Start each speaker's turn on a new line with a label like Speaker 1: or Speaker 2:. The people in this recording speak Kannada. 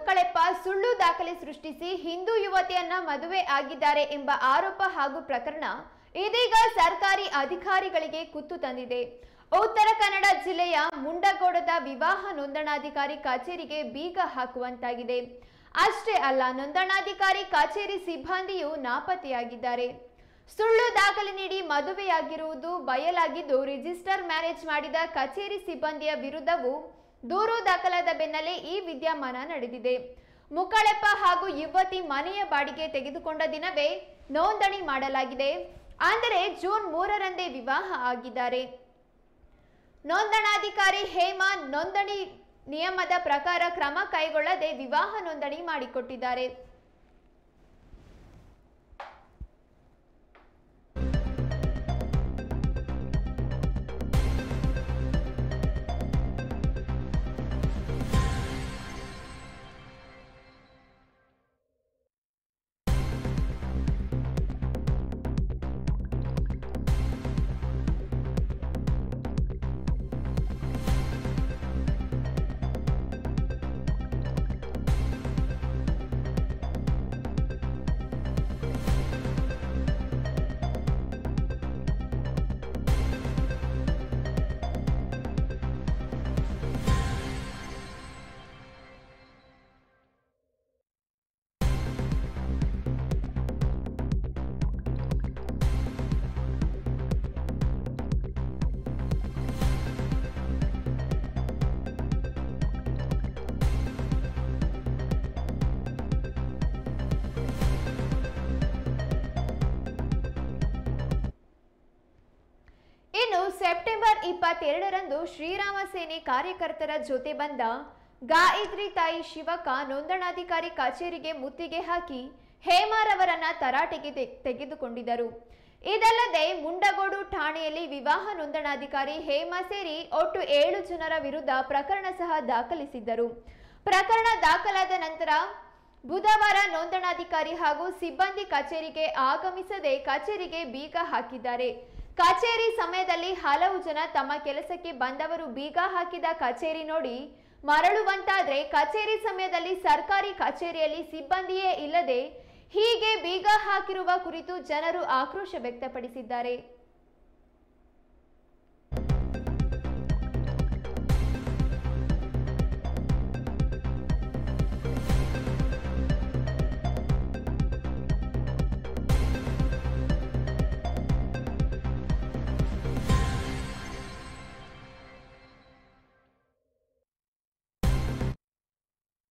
Speaker 1: ಮುಕ್ಕಳೆಪ್ಪ ಸುಳ್ಳು ದಾಖಲೆ ಸೃಷ್ಟಿಸಿ ಹಿಂದೂ ಯುವತಿಯನ್ನ ಮದುವೆ ಆಗಿದ್ದಾರೆ ಎಂಬ ಆರೋಪ ಹಾಗೂ ಪ್ರಕರಣ ಇದೀಗ ಸರ್ಕಾರಿ ಅಧಿಕಾರಿಗಳಿಗೆ ಕುತ್ತು ತಂದಿದೆ. ಉತ್ತರ ಕನ್ನಡ ಜಿಲ್ಲೆಯ ಮುಂಡಗೋಡದ ವಿವಾಹ ನೋಂದಣಾಧಿಕಾರಿ ಕಚೇರಿಗೆ ಬೀಗ ಹಾಕುವಂತಾಗಿದೆ. ಅಷ್ಟೇ ಅಲ್ಲ, ನೋಂದಣಾಧಿಕಾರಿ ಕಚೇರಿ ಸಿಬ್ಬಂದಿಯೂ ನಾಪತ್ತೆಯಾಗಿದ್ದಾರೆ. ಸುಳ್ಳು ದಾಖಲೆ ನೀಡಿ ಮದುವೆಯಾಗಿರುವುದು ಬಯಲಾಗಿದ್ದು, ರಿಜಿಸ್ಟರ್ ಮ್ಯಾರೇಜ್ ಮಾಡಿದ ಕಚೇರಿ ಸಿಬ್ಬಂದಿಯ ವಿರುದ್ಧವೂ ದೂರು ದಾಖಲಾದ ಬೆನ್ನಲ್ಲೇ ಈ ವಿದ್ಯಮಾನ ನಡೆದಿದೆ. ಮುಕ್ಕಳೆಪ್ಪ ಹಾಗೂ ಯುವತಿ ಮನೆಯ ಬಾಡಿಗೆ ತೆಗೆದುಕೊಂಡ ದಿನವೇ ನೋಂದಣಿ ಮಾಡಲಾಗಿದೆ. ಅಂದರೆ ಜೂನ್ 3ರಂದೇ ವಿವಾಹ ಆಗಿದ್ದಾರೆ. ನೋಂದಣಾಧಿಕಾರಿ ಹೇಮಾ ನೋಂದಣಿ ನಿಯಮದ ಪ್ರಕಾರ ಕ್ರಮ ಕೈಗೊಳ್ಳದೆ ವಿವಾಹ ನೋಂದಣಿ ಮಾಡಿಕೊಟ್ಟಿದ್ದಾರೆ. ಇನ್ನು ಸೆಪ್ಟೆಂಬರ್ 22ರಂದು ಶ್ರೀರಾಮ ಸೇನೆ ಕಾರ್ಯಕರ್ತರ ಜೊತೆ ಬಂದ ಗಾಯತ್ರಿ ತಾಯಿ ಶಿವಕ ನೋಂದಣಾಧಿಕಾರಿ ಕಚೇರಿಗೆ ಮುತ್ತಿಗೆ ಹಾಕಿ ಹೇಮಾರವರನ್ನ ತರಾಟೆಗೆ ತೆಗೆದುಕೊಂಡಿದ್ದರು. ಇದಲ್ಲದೆ ಮುಂಡಗೋಡು ಠಾಣೆಯಲ್ಲಿ ವಿವಾಹ ನೋಂದಣಾಧಿಕಾರಿ ಹೇಮಾ ಸೇರಿ ಒಟ್ಟು 7 ಜನರ ವಿರುದ್ಧ ಪ್ರಕರಣ ಸಹ ದಾಖಲಿಸಿದ್ದರು. ಪ್ರಕರಣ ದಾಖಲಾದ ನಂತರ ಬುಧವಾರ ನೋಂದಣಾಧಿಕಾರಿ ಹಾಗೂ ಸಿಬ್ಬಂದಿ ಕಚೇರಿಗೆ ಆಗಮಿಸದೆ ಕಚೇರಿಗೆ ಬೀಗ ಹಾಕಿದ್ದಾರೆ. ಕಚೇರಿ ಸಮಯದಲ್ಲಿ ಹಲವು ಜನ ತಮ್ಮ ಕೆಲಸಕ್ಕೆ ಬಂದವರು ಬೀಗ ಹಾಕಿದ ಕಚೇರಿ ನೋಡಿ ಮರಳುವಂತಾದ್ರೆ, ಕಚೇರಿ ಸಮಯದಲ್ಲಿ ಸರ್ಕಾರಿ ಕಚೇರಿಯಲ್ಲಿ ಸಿಬ್ಬಂದಿಯೇ ಇಲ್ಲದೆ ಹೀಗೆ ಬೀಗ ಹಾಕಿರುವ ಕುರಿತು ಜನರು ಆಕ್ರೋಶ ವ್ಯಕ್ತಪಡಿಸಿದ್ದಾರೆ.